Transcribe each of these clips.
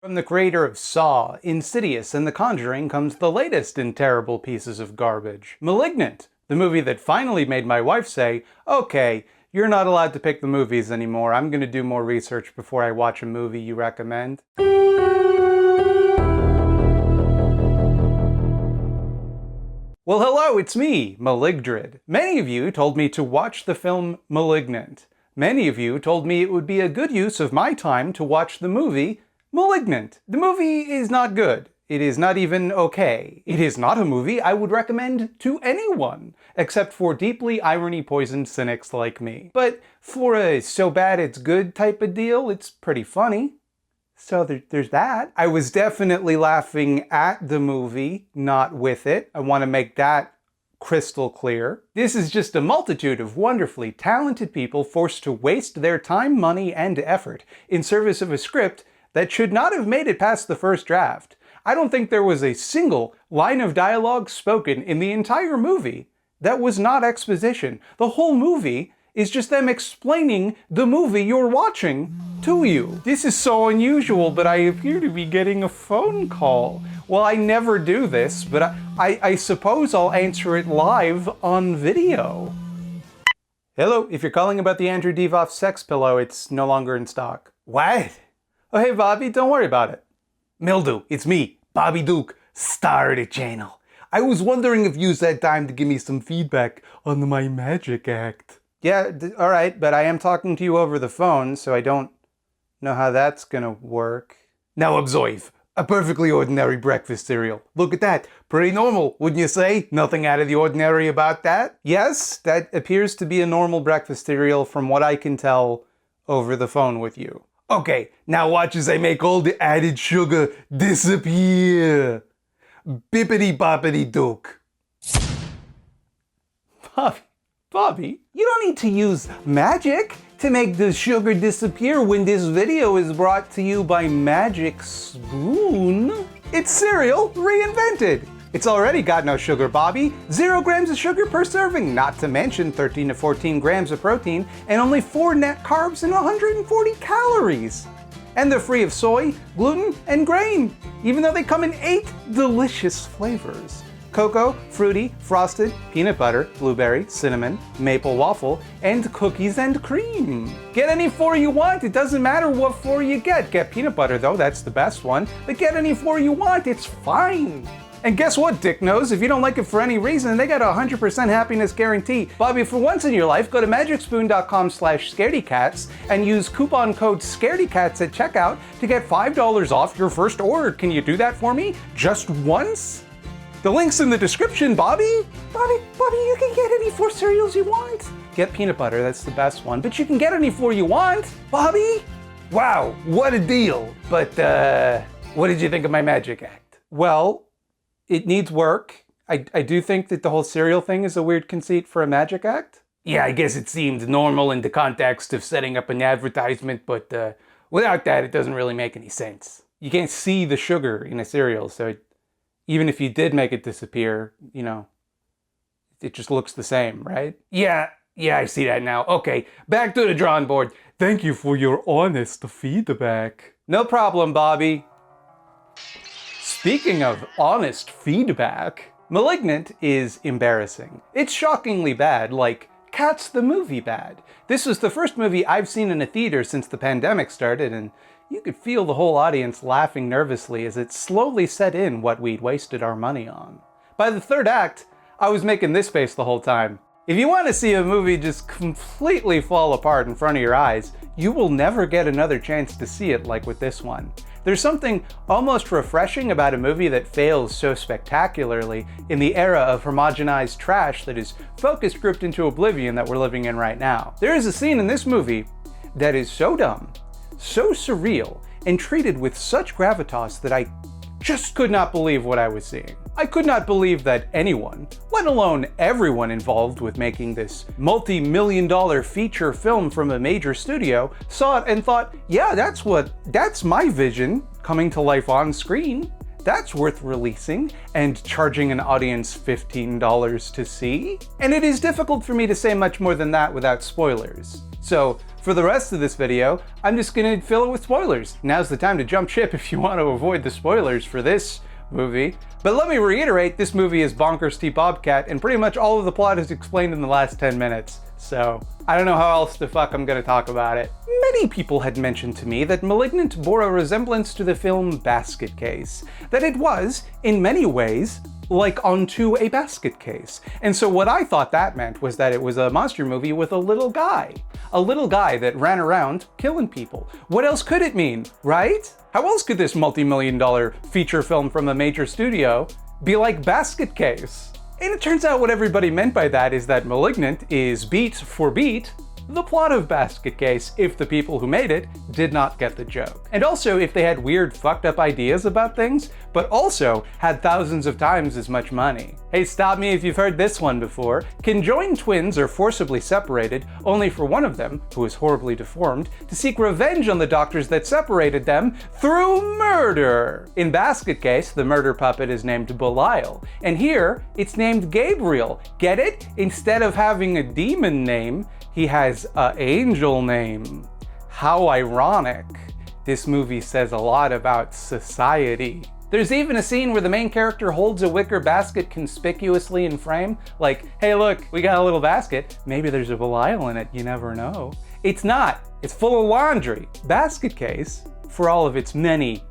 From the creator of Saw, Insidious, and The Conjuring comes the latest in terrible pieces of garbage. Malignant, the movie that finally made my wife say, okay, you're not allowed to pick the movies anymore. I'm gonna do more research before I watch a movie you recommend. Well, hello, it's me, Maligdrid. Many of you told me to watch the film Malignant. Many of you told me it would be a good use of my time to watch the movie Malignant. The movie is not good. It is not even okay. It is not a movie I would recommend to anyone, except for deeply irony-poisoned cynics like me. But for a so bad it's good type of deal, it's pretty funny. So there's that. I was definitely laughing at the movie, not with it. I want to make that crystal clear. This is just a multitude of wonderfully talented people forced to waste their time, money, and effort in service of a script that should not have made it past the first draft. I don't think there was a single line of dialogue spoken in the entire movie that was not exposition. The whole movie is just them explaining the movie you're watching to you. This is so unusual, but I appear to be getting a phone call. Well, I never do this, but I suppose I'll answer it live on video. Hello, if you're calling about the Andrew Divoff sex pillow, it's no longer in stock. What? Oh, hey, Bobby, don't worry about it. Mildew, it's me, Bobby Duke, star of the channel. I was wondering if you had time to give me some feedback on my magic act. Yeah, all right, but I am talking to you over the phone, so I don't know how that's gonna work. Now observe, a perfectly ordinary breakfast cereal. Look at that, pretty normal, wouldn't you say? Nothing out of the ordinary about that? Yes, that appears to be a normal breakfast cereal from what I can tell over the phone with you. Okay, now watch as I make all the added sugar disappear. Bippity boppity dook. Bobby, you don't need to use magic to make the sugar disappear when this video is brought to you by Magic Spoon. It's cereal reinvented. It's already got no sugar, Bobby. 0 grams of sugar per serving, not to mention 13 to 14 grams of protein and only 4 net carbs and 140 calories. And they're free of soy, gluten, and grain, even though they come in 8 delicious flavors. Cocoa, fruity, frosted, peanut butter, blueberry, cinnamon, maple waffle, and cookies and cream. Get any 4 you want, it doesn't matter what 4 you get. Get peanut butter though, that's the best one, but get any 4 you want, it's fine. And guess what, Dick Nose? If you don't like it for any reason, they got a 100% happiness guarantee. Bobby, for once in your life, go to magicspoon.com/scaredycats and use coupon code SCAREDYCATS at checkout to get $5 off your first order. Can you do that for me? Just once? The link's in the description, Bobby. Bobby, you can get any 4 cereals you want. Get peanut butter, that's the best one, but you can get any 4 you want. Bobby? Wow, what a deal. But, what did you think of my magic act? Well, it needs work. I do think that the whole cereal thing is a weird conceit for a magic act. Yeah, I guess it seemed normal in the context of setting up an advertisement, but without that, it doesn't really make any sense. You can't see the sugar in a cereal, so even if you did make it disappear, you know, it just looks the same, right? Yeah, I see that now. Okay, back to the drawing board. Thank you for your honest feedback. No problem, Bobby. Speaking of honest feedback, Malignant is embarrassing. It's shockingly bad, like Cats the movie bad. This was the first movie I've seen in a theater since the pandemic started, and you could feel the whole audience laughing nervously as it slowly set in what we'd wasted our money on. By the third act, I was making this face the whole time. If you want to see a movie just completely fall apart in front of your eyes, you will never get another chance to see it like with this one. There's something almost refreshing about a movie that fails so spectacularly in the era of homogenized trash that is focus grouped into oblivion that we're living in right now. There is a scene in this movie that is so dumb, so surreal, and treated with such gravitas that I just could not believe what I was seeing. I could not believe that anyone, let alone everyone involved with making this multi-million-dollar feature film from a major studio, saw it and thought, yeah, that's my vision coming to life on screen. That's worth releasing and charging an audience $15 to see. And it is difficult for me to say much more than that without spoilers. So for the rest of this video, I'm just gonna fill it with spoilers. Now's the time to jump ship if you want to avoid the spoilers for this movie. But let me reiterate, this movie is bonkers T Bobcat, and pretty much all of the plot is explained in the last 10 minutes. So I don't know how else the fuck I'm gonna talk about it. Many people had mentioned to me that Malignant bore a resemblance to the film Basket Case. That it was, in many ways, like onto a basket case. And so what I thought that meant was that it was a monster movie with a little guy. A little guy that ran around killing people. What else could it mean, right? How else could this multi-million-dollar feature film from a major studio be like Basket Case? And it turns out what everybody meant by that is that Malignant is beat for beat the plot of Basket Case if the people who made it did not get the joke. And also if they had weird fucked up ideas about things, but also had thousands of times as much money. Hey, stop me if you've heard this one before. Conjoined twins are forcibly separated, only for one of them, who is horribly deformed, to seek revenge on the doctors that separated them through murder. In Basket Case, the murder puppet is named Belial, and here it's named Gabriel. Get it? Instead of having a demon name, he has an angel name. How ironic. This movie says a lot about society. There's even a scene where the main character holds a wicker basket conspicuously in frame, like, hey look, we got a little basket, maybe there's a Belial in it, you never know. It's not, it's full of laundry. Basket Case, for all of its many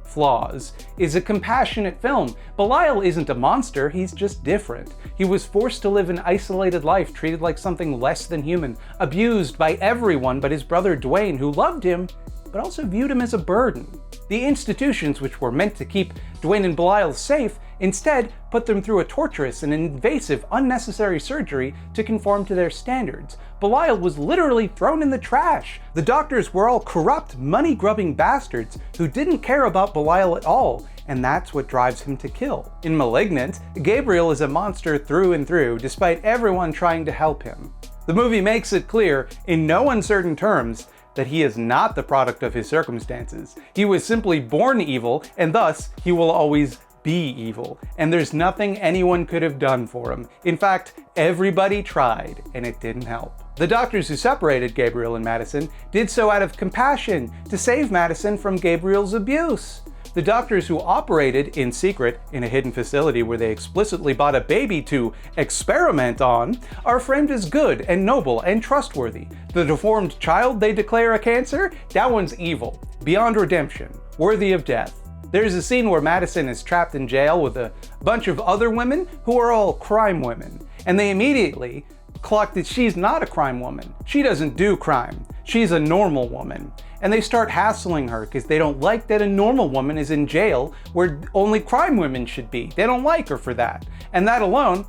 flaws, is a compassionate film. Belial isn't a monster, he's just different. He was forced to live an isolated life, treated like something less than human, abused by everyone but his brother Dwayne, who loved him, but also viewed him as a burden. The institutions which were meant to keep Dwayne and Belial safe instead put them through a torturous and invasive, unnecessary surgery to conform to their standards. Belial was literally thrown in the trash. The doctors were all corrupt, money-grubbing bastards who didn't care about Belial at all, and that's what drives him to kill. In Malignant, Gabriel is a monster through and through, despite everyone trying to help him. The movie makes it clear, in no uncertain terms, that he is not the product of his circumstances. He was simply born evil, and thus he will always be evil, and there's nothing anyone could have done for him. In fact, everybody tried, and it didn't help. The doctors who separated Gabriel and Madison did so out of compassion to save Madison from Gabriel's abuse. The doctors who operated in secret in a hidden facility where they explicitly bought a baby to experiment on are framed as good and noble and trustworthy. The deformed child they declare a cancer? That one's evil, beyond redemption, worthy of death. There's a scene where Madison is trapped in jail with a bunch of other women who are all crime women, and they immediately clock that she's not a crime woman. She doesn't do crime. She's a normal woman. And they start hassling her because they don't like that a normal woman is in jail where only crime women should be. They don't like her for that. And that alone,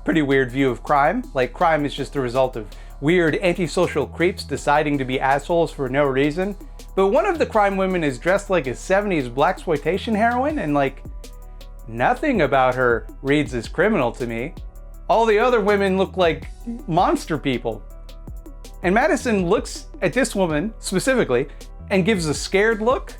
pretty weird view of crime. Like, crime is just the result of weird antisocial creeps deciding to be assholes for no reason. But one of the crime women is dressed like a 70s blaxploitation heroine, and like, nothing about her reads as criminal to me. All the other women look like monster people. And Madison looks at this woman specifically and gives a scared look.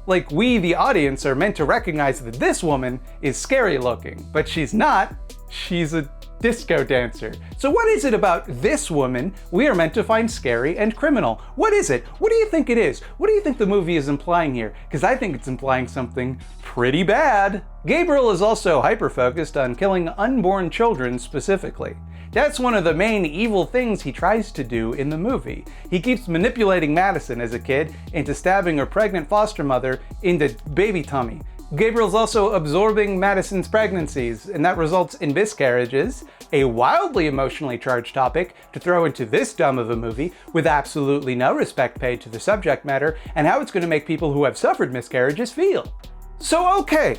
Like, we, the audience, are meant to recognize that this woman is scary looking, but she's not. She's a disco dancer. So what is it about this woman we are meant to find scary and criminal? What is it? What do you think it is? What do you think the movie is implying here? Because I think it's implying something pretty bad. Gabriel is also hyper-focused on killing unborn children specifically. That's one of the main evil things he tries to do in the movie. He keeps manipulating Madison as a kid into stabbing her pregnant foster mother in the baby tummy. Gabriel's also absorbing Madison's pregnancies, and that results in miscarriages, a wildly emotionally charged topic to throw into this dumb of a movie with absolutely no respect paid to the subject matter and how it's going to make people who have suffered miscarriages feel. So okay,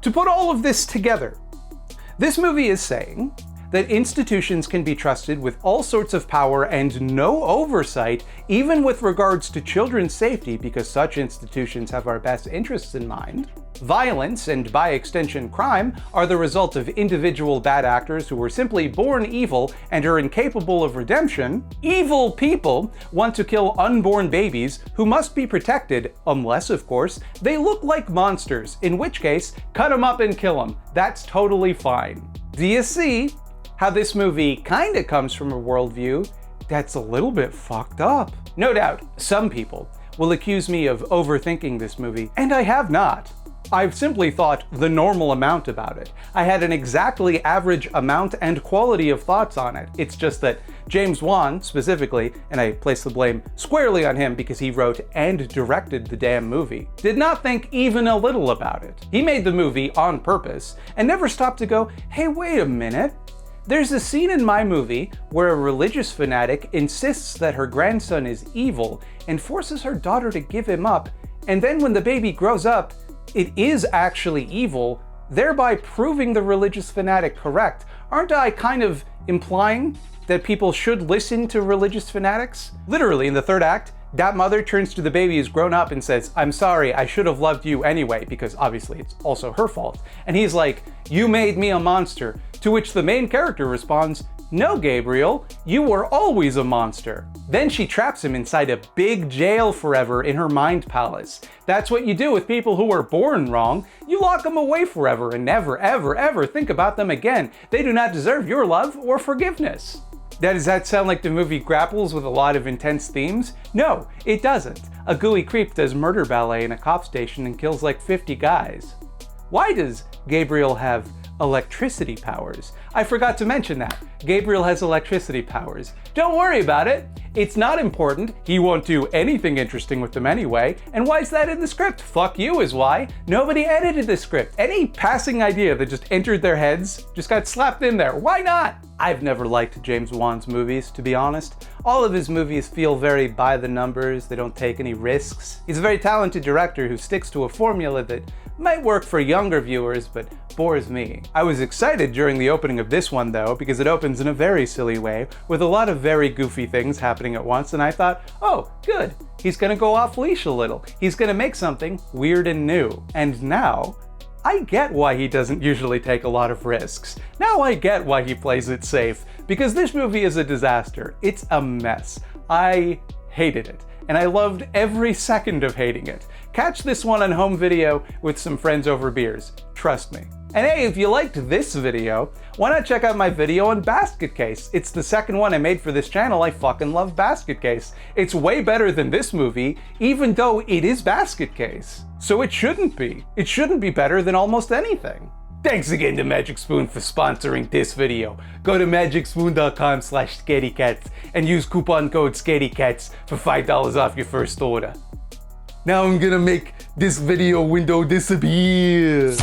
to put all of this together, this movie is saying that institutions can be trusted with all sorts of power and no oversight, even with regards to children's safety, because such institutions have our best interests in mind. Violence, and by extension crime, are the result of individual bad actors who were simply born evil and are incapable of redemption. Evil people want to kill unborn babies who must be protected, unless, of course, they look like monsters, in which case, cut them up and kill them. That's totally fine. Do you see how this movie kinda comes from a worldview that's a little bit fucked up? No doubt, some people will accuse me of overthinking this movie, and I have not. I've simply thought the normal amount about it. I had an exactly average amount and quality of thoughts on it. It's just that James Wan, specifically, and I place the blame squarely on him because he wrote and directed the damn movie, did not think even a little about it. He made the movie on purpose and never stopped to go, hey, wait a minute. There's a scene in my movie where a religious fanatic insists that her grandson is evil and forces her daughter to give him up, and then when the baby grows up, it is actually evil, thereby proving the religious fanatic correct. Aren't I kind of implying that people should listen to religious fanatics? Literally, in the third act, that mother turns to the baby who's grown up and says, I'm sorry, I should have loved you anyway, because obviously it's also her fault. And he's like, you made me a monster. To which the main character responds, no, Gabriel, you were always a monster. Then she traps him inside a big jail forever in her mind palace. That's what you do with people who are born wrong. You lock them away forever and never, ever, ever think about them again. They do not deserve your love or forgiveness. Now, does that sound like the movie grapples with a lot of intense themes? No, it doesn't. A gooey creep does murder ballet in a cop station and kills like 50 guys. Why does Gabriel have electricity powers? I forgot to mention that. Gabriel has electricity powers. Don't worry about it. It's not important. He won't do anything interesting with them anyway. And why is that in the script? Fuck you is why. Nobody edited the script. Any passing idea that just entered their heads just got slapped in there. Why not? I've never liked James Wan's movies, to be honest. All of his movies feel very by the numbers. They don't take any risks. He's a very talented director who sticks to a formula that might work for younger viewers, but bores me. I was excited during the opening of this one though, because it opens in a very silly way, with a lot of very goofy things happening at once, and I thought, oh, good. He's gonna go off leash a little. He's gonna make something weird and new. And now, I get why he doesn't usually take a lot of risks. Now I get why he plays it safe, because this movie is a disaster. It's a mess. I hated it, and I loved every second of hating it. Catch this one on home video with some friends over beers. Trust me. And hey, if you liked this video, why not check out my video on Basket Case? It's the second one I made for this channel. I fucking love Basket Case. It's way better than this movie, even though it is Basket Case. So it shouldn't be. It shouldn't be better than almost anything. Thanks again to Magic Spoon for sponsoring this video. Go to magicspoon.com/scarycats and use coupon code ScaryCats for $5 off your first order. Now I'm gonna make this video window disappear.